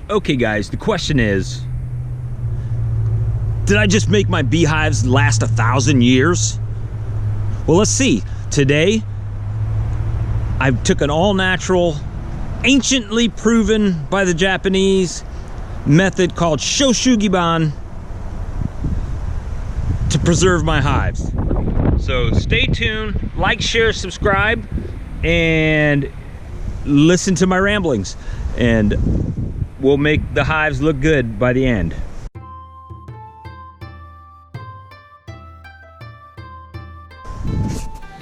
Okay guys, the question is, did I just make my beehives last 1,000 years? Well, let's see. Today, I took an all-natural, anciently proven by the Japanese method called shoshugiban to preserve my hives. So stay tuned, like, share, subscribe, and listen to my ramblings, and we'll make the hives look good by the end.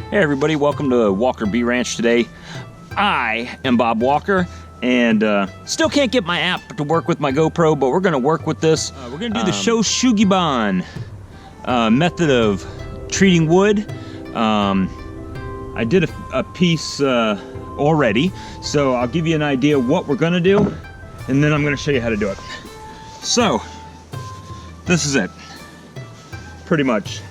Hey everybody, welcome to Walker Bee Ranch today. I am Bob Walker, and still can't get my app to work with my GoPro, but we're gonna work with this. We're gonna do the shoshugiban method of treating wood. I did a piece already, so I'll give you an idea of what we're gonna do, and then I'm gonna show you how to do it. So, this is it, pretty much.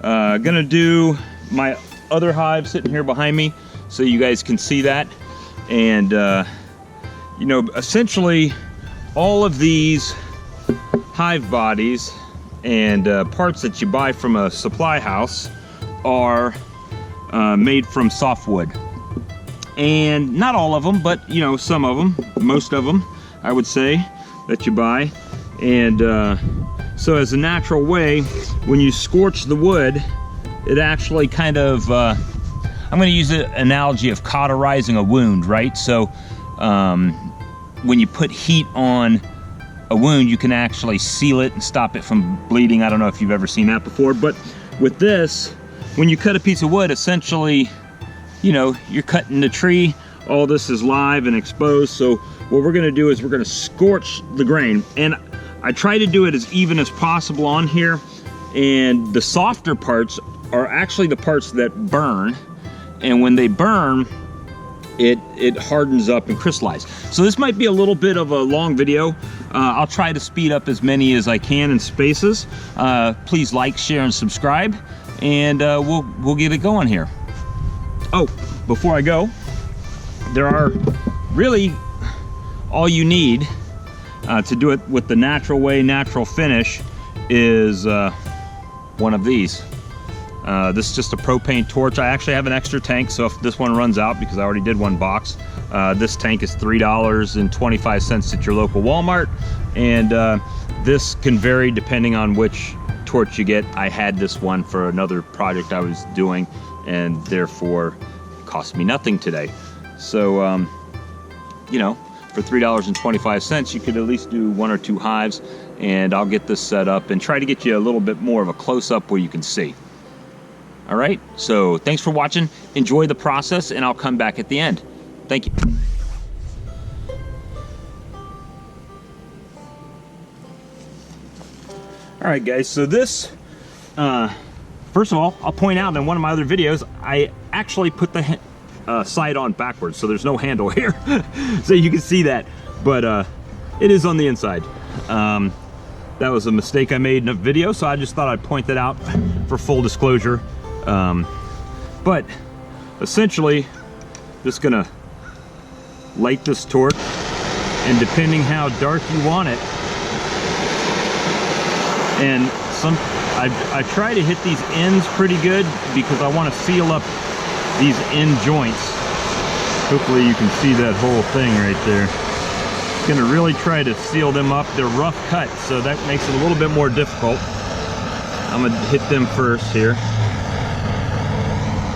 Gonna do my other hive sitting here behind me so you guys can see that. And you know, essentially all of these hive bodies and parts that you buy from a supply house are made from softwood. And not all of them, but you know, some of them, most of them, I would say, that you buy. And so as a natural way, when you scorch the wood, it actually kind of, I'm gonna use an analogy of cauterizing a wound, right? So when you put heat on a wound, you can actually seal it and stop it from bleeding. I don't know if you've ever seen that before, but with this, when you cut a piece of wood, essentially, you know, you're cutting the tree. All this is live and exposed. So what we're gonna do is we're gonna scorch the grain. And I try to do it as even as possible on here. And the softer parts are actually the parts that burn. And when they burn, it hardens up and crystallizes. So this might be a little bit of a long video. I'll try to speed up as many as I can in spaces. Please like, share, and subscribe, and we'll get it going here. Oh, before I go, there are really all you need to do it with the natural way, natural finish is one of these. This is just a propane torch. I actually have an extra tank, so if this one runs out, because I already did one box, this tank is $3.25 at your local Walmart, and this can vary depending on which torch you get. I had this one for another project I was doing, and therefore it cost me nothing today. So, you know, for $3.25, you could at least do 1 or 2 hives, and I'll get this set up and try to get you a little bit more of a close-up where you can see. All right, so thanks for watching. Enjoy the process, and I'll come back at the end. Thank you. All right, guys, so this, first of all, I'll point out in one of my other videos, I actually put the side on backwards, so there's no handle here. So you can see that, but it is on the inside. That was a mistake I made in a video, so I just thought I'd point that out for full disclosure. But essentially, just gonna light this torch, and depending how dark you want it, and I try to hit these ends pretty good because I want to seal up these end joints. Hopefully you can see that whole thing right there. Gonna really try to seal them up. They're rough cut, so that makes it a little bit more difficult. I'm gonna hit them first here.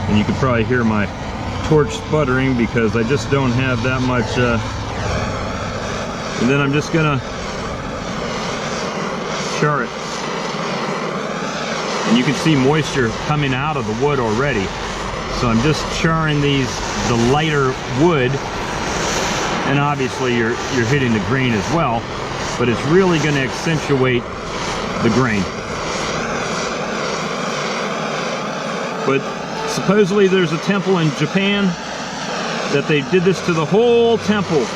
And you can probably hear my torch sputtering because I just don't have that much. And then I'm just gonna char it. And you can see moisture coming out of the wood already. So I'm just charring the lighter wood. And obviously you're hitting the grain as well, but it's really gonna accentuate the grain. But supposedly there's a temple in Japan that they did this to the whole temple.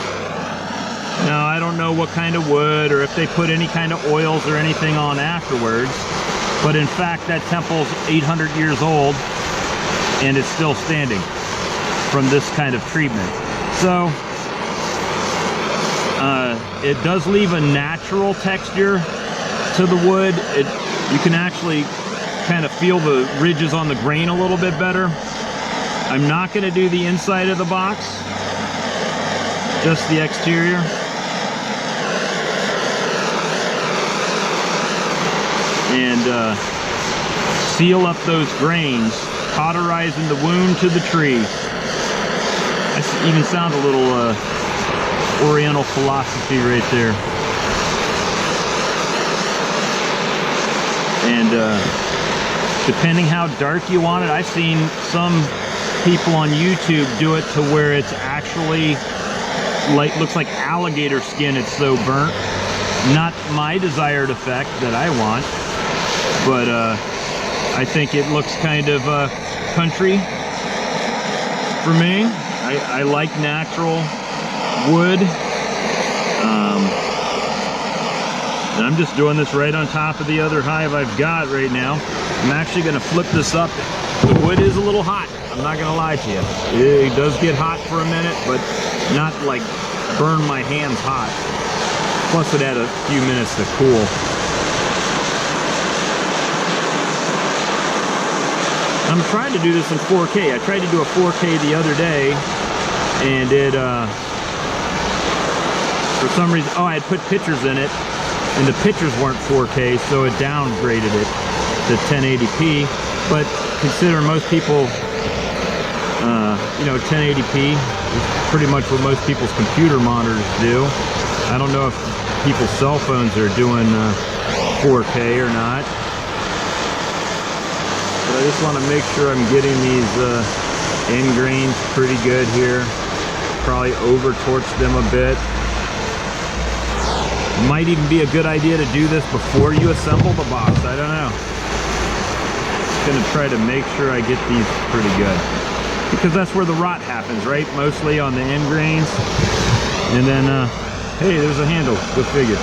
Now I don't know what kind of wood or if they put any kind of oils or anything on afterwards, but in fact that temple's 800 years old and it's still standing from this kind of treatment. So it does leave a natural texture to the wood. You can actually kind of feel the ridges on the grain a little bit better. I'm not going to do the inside of the box, just the exterior. And seal up those grains, cauterizing the wound to the tree. I even sound a little Oriental philosophy right there. And depending how dark you want it, I've seen some people on YouTube do it to where it's actually like looks like alligator skin. It's so burnt. Not my desired effect that I want, but I think it looks kind of country for me. I like natural wood. And I'm just doing this right on top of the other hive I've got right now. I'm actually going to flip this up. The wood is a little hot. I'm not going to lie to you. It does get hot for a minute, but not like burn my hands hot. Plus it had a few minutes to cool. I'm trying to do this in 4K. I tried to do a 4K the other day, and it, for some reason, oh, I had put pictures in it, and the pictures weren't 4K, so it downgraded it to 1080p. But consider most people, you know, 1080p is pretty much what most people's computer monitors do. I don't know if people's cell phones are doing 4K or not. But I just want to make sure I'm getting these end grains pretty good here. Probably over torch them a bit. Might even be a good idea to do this before you assemble the box. I don't know. Just gonna try to make sure I get these pretty good, because that's where the rot happens, right? Mostly on the end grains. And then, hey, there's a handle. Go figure.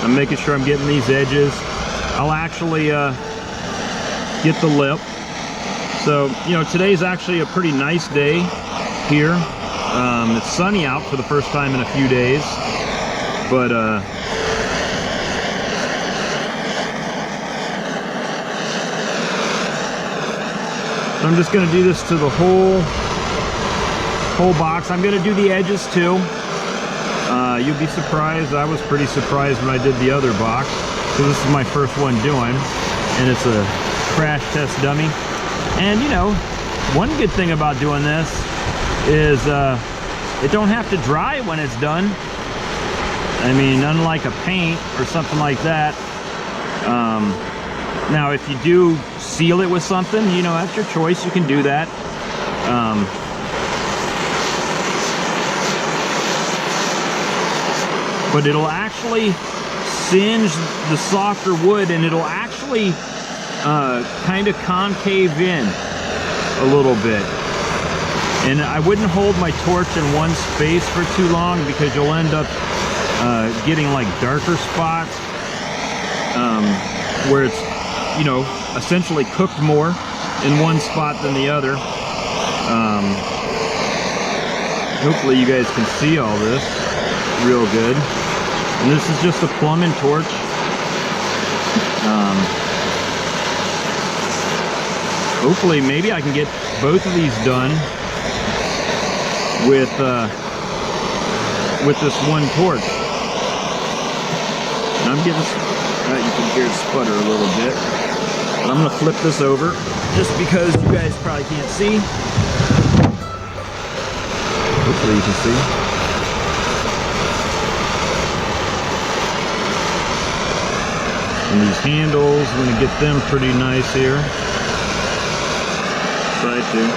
I'm making sure I'm getting these edges. I'll actually get the lip. So, you know, today's actually a pretty nice day here. It's sunny out for the first time in a few days. But so I'm just going to do this to the whole box. I'm going to do the edges too. You'll be surprised. I was pretty surprised when I did the other box, because this is my first one doing, and it's a crash test dummy. And you know, one good thing about doing this is it don't have to dry when it's done. I mean, unlike a paint or something like that. Now, if you do seal it with something, you know, that's your choice. You can do that. But it'll actually singe the softer wood, and it'll actually kind of concave in a little bit. And I wouldn't hold my torch in one space for too long, because you'll end up getting like darker spots where it's, you know, essentially cooked more in one spot than the other. Hopefully you guys can see all this real good. And this is just a plumbing torch. Hopefully maybe I can get both of these done with this one torch. And I'm getting, you can hear it sputter a little bit. But I'm gonna flip this over just because you guys probably can't see. Hopefully you can see. And these handles, I'm gonna get them pretty nice here. Side too.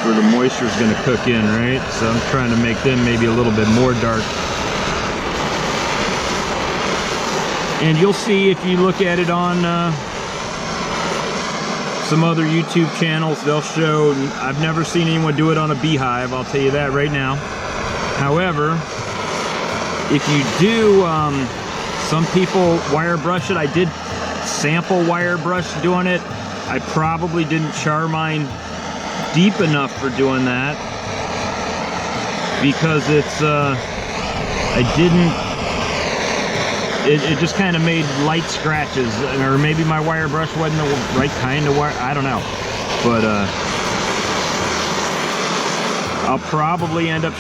Where the moisture is going to cook in, right? So I'm trying to make them maybe a little bit more dark. And you'll see, if you look at it on some other YouTube channels, they'll show, I've never seen anyone do it on a beehive, I'll tell you that right now. However, if you do, some people wire brush it. I did sample wire brush doing it. I probably didn't char mine deep enough for doing that, because it's it just kind of made light scratches, or maybe my wire brush wasn't the right kind of wire, I don't know. But I'll probably end up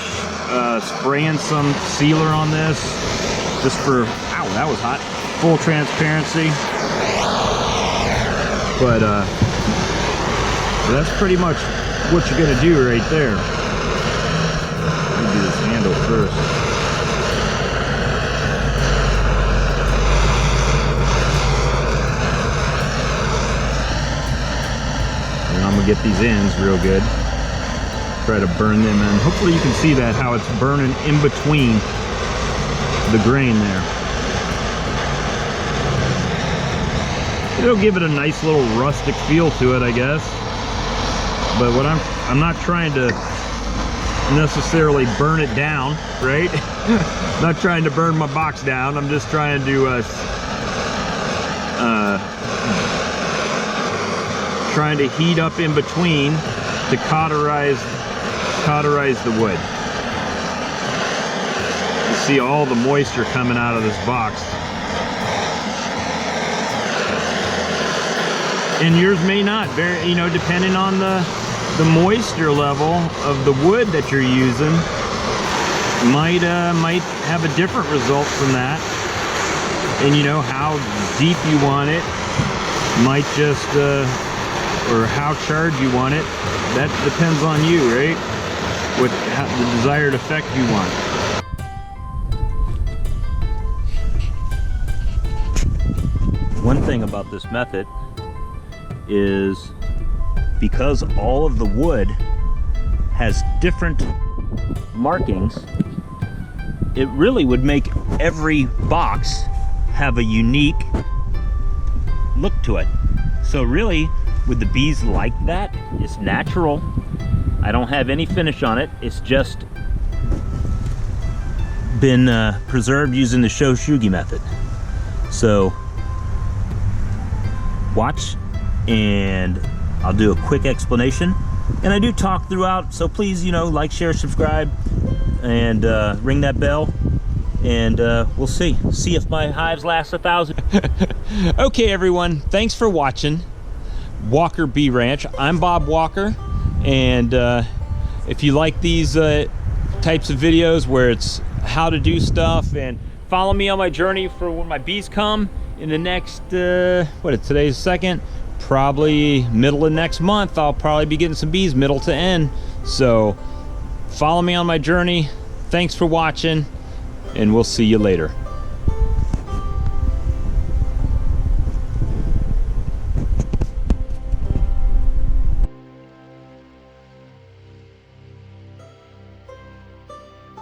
spraying some sealer on this just for, ow, that was hot, full transparency. But that's pretty much what you're gonna do right there. Let me do this handle first. And I'm gonna get these ends real good. Try to burn them in. Hopefully you can see that, how it's burning in between the grain there. It'll give it a nice little rustic feel to it, I guess. But what I'm not trying to necessarily burn it down, right? Not trying to burn my box down. I'm just trying to heat up in between to cauterize the wood. You see all the moisture coming out of this box. And yours may not, you know, depending on the moisture level of the wood that you're using, might have a different result from that. And you know, how deep you want it might just, or how charged you want it, that depends on you, right? What the desired effect you want. One thing about this method is, because all of the wood has different markings, it really would make every box have a unique look to it. So really, with the bees like that, it's natural. I don't have any finish on it. It's just been preserved using the shoshugi method. So watch, and I'll do a quick explanation. And I do talk throughout, so please, you know, like, share, subscribe, and ring that bell. And we'll see if my hives last 1,000. Okay, everyone, thanks for watching Walker Bee Ranch. I'm Bob Walker, and if you like these types of videos where it's how to do stuff, and follow me on my journey for when my bees come in the next, today's 2nd, probably middle of next month, I'll probably be getting some bees middle to end. So follow me on my journey. Thanks for watching, and we'll see you later.